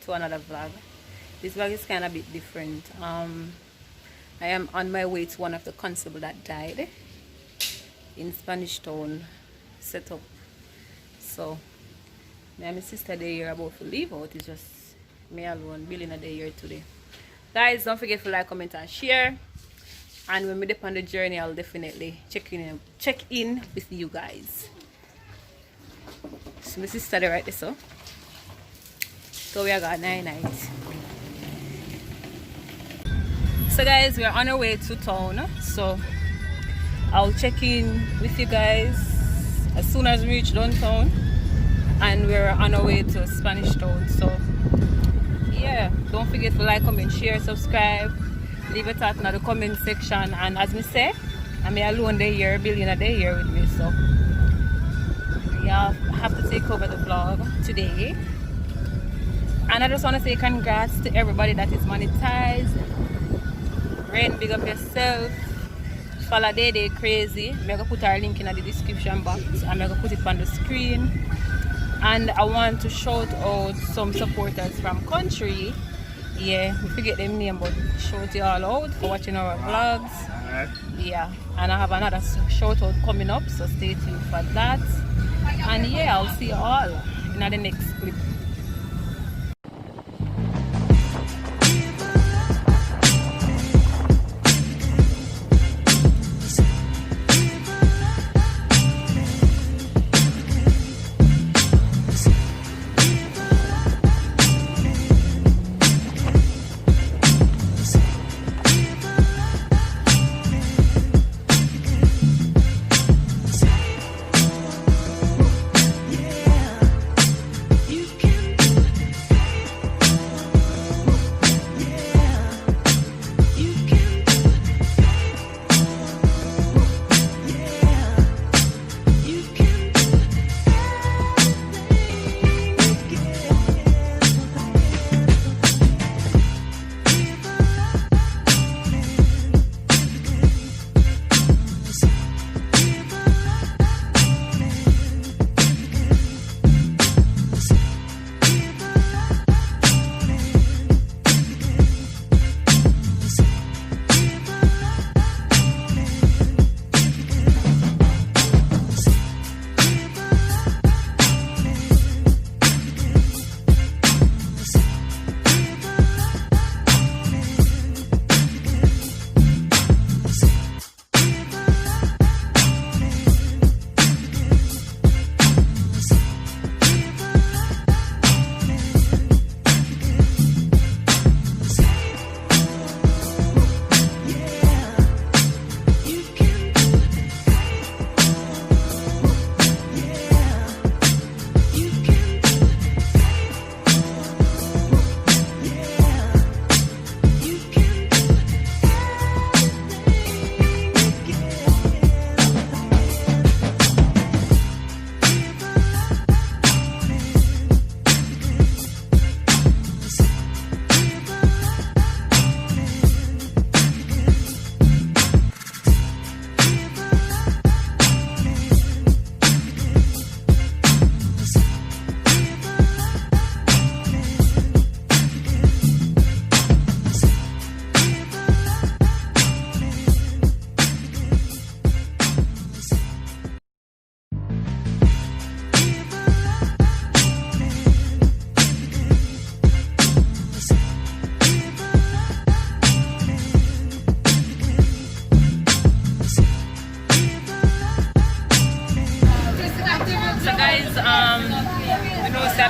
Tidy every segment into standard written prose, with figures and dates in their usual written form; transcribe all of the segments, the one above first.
to another vlog. This vlog is kind of a bit different. I am on my way to one of the constables that died in Spanish Town setup. So me and my sister they here about to leave out. It's just me alone, Billy in the here today. Guys, don't forget to like, comment and share. And when we dip on the journey, I'll definitely check in with you guys. So my sister there right there, so we are got 9 nights. So guys, we are on our way to town. So I'll check in with you guys as soon as we reach downtown. And we're on our way to Spanish Town. So yeah, don't forget to like, comment, share, subscribe. Leave a thought in the comment section. And as me say, I'm alone there here, Billy in there here with me. So yeah, I have to take over the vlog today. And I just want to say congrats to everybody that is monetized. Rain, big up yourself. Follow Day Crazy. I'm going to put our link in the description box. I'm going to put it on the screen. And I want to shout out some supporters from country. Yeah, we forget them name, but shout you all out for watching our vlogs. Yeah, and I have another shout out coming up, so stay tuned for that. And yeah, I'll see you all in the next clip.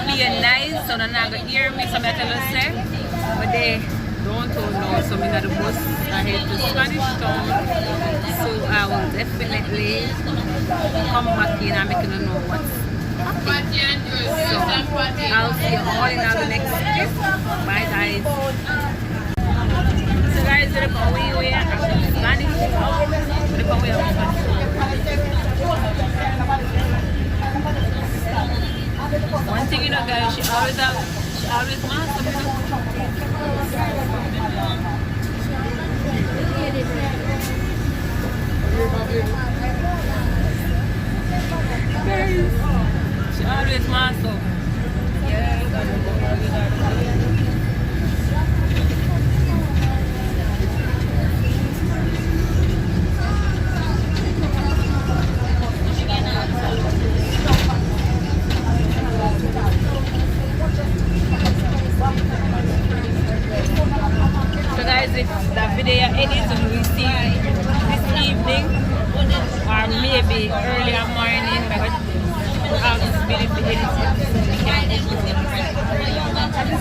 Being nice, so they're not gonna hear me, so I tell you say, but they don't know, so I'm gonna the bus ahead to Spanish Town, so I will definitely come back in and make you know what's happening. So I'll see you all in our next trip. Bye guys. So guys, we're going away at Spanish Town. We're going away at Spanish Town. One thing you know guys, she always wants something. Guys, she always wants something. Yeah, you gotta go.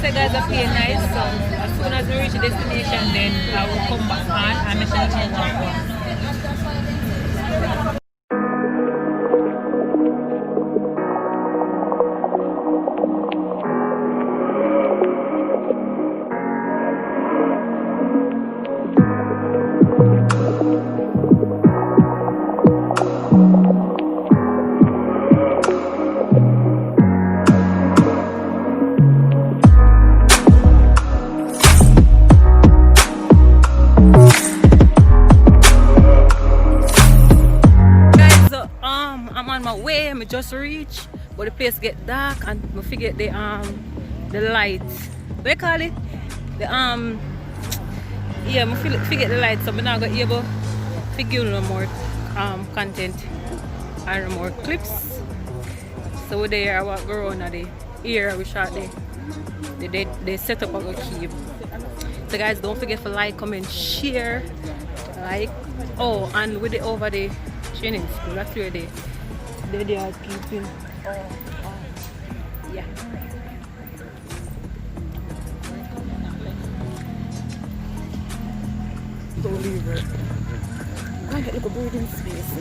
say guys are playing nice, so as soon as we reach the destination, then I will come back on and make sure you walk on. I just reach, but the place get dark and we forget the light. What do you call it? The yeah, I forget the light, so I'm not gonna be able to give you no more content and more clips. So we're there, I walk around at the here we shot they set up our keep. So guys, don't forget to like, comment, share, like. Oh, and with the over the training school, that's where they are keeping. Yeah. Don't leave her. I'm gonna get like a breathing space.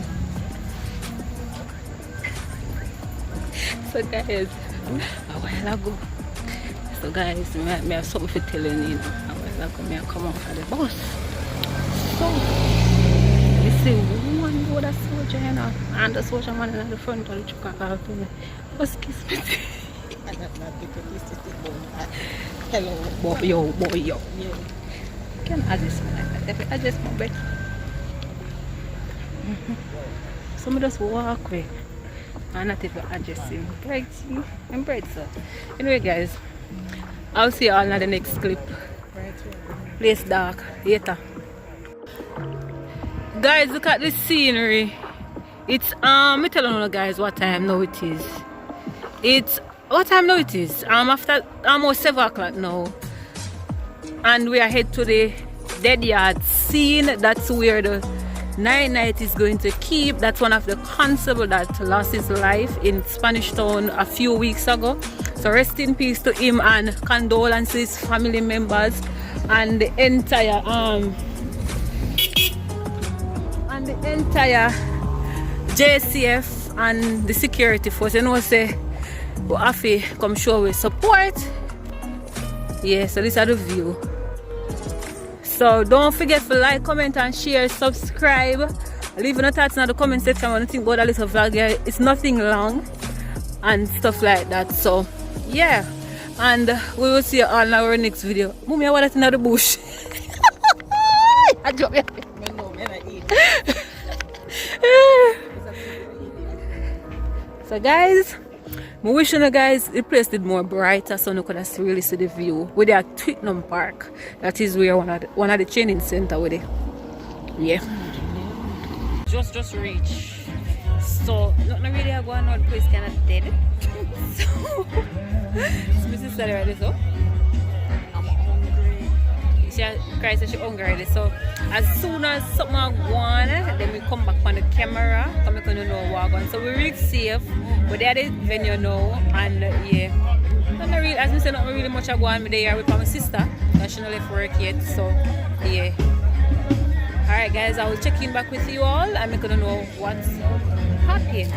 So guys, a while ago. So guys, I have something to tell you. A while ago, I come out of the bus. So you see one load of soldier, you know, and the soldier man in the front of the truck called to me. What's kiss me? Hello, boy, yo. Yeah. Can adjust me like that. If I adjust my bed. So I just walk away. And not even adjusting. Right, see? I'm bright, so. Anyway, guys, I'll see you all in the next clip. Place dark. Later. Guys, look at this scenery. It's me telling you guys what time now it is. What time now it is? After almost 7 o'clock now. And we are head to the Deadyard scene. That's where the night is going to keep. That's one of the constables that lost his life in Spanish Town a few weeks ago. So rest in peace to him and condolences, family members, and the entire JCF and the security force. You know, say we have to come show with support. Yeah, so this is the view. So don't forget to like, comment and share, subscribe. Leave your thoughts in the comment section when you think about a little vlog here. It's nothing long and stuff like that. So yeah, and we will see you all in our next video. Mommy, I want to in the bush. I drop you. So guys, I wish you guys the place did more brighter so you could really see the view. With the Twickenham Park, that is where one of the training center with it. Yeah. Just reach. So not really going on, the place kinda dead. So Mrs. Sally ready, so I'm hungry. She cries that she's hungry already. So as soon as something go on, then we come back on the camera and we can know what going on. So we're really safe. But they're at the venue now, and yeah, not really, as I said, not really much I go on there with my sister, because she not left work yet, so yeah. Alright guys, I will check in back with you all and I'm gonna know what's happening.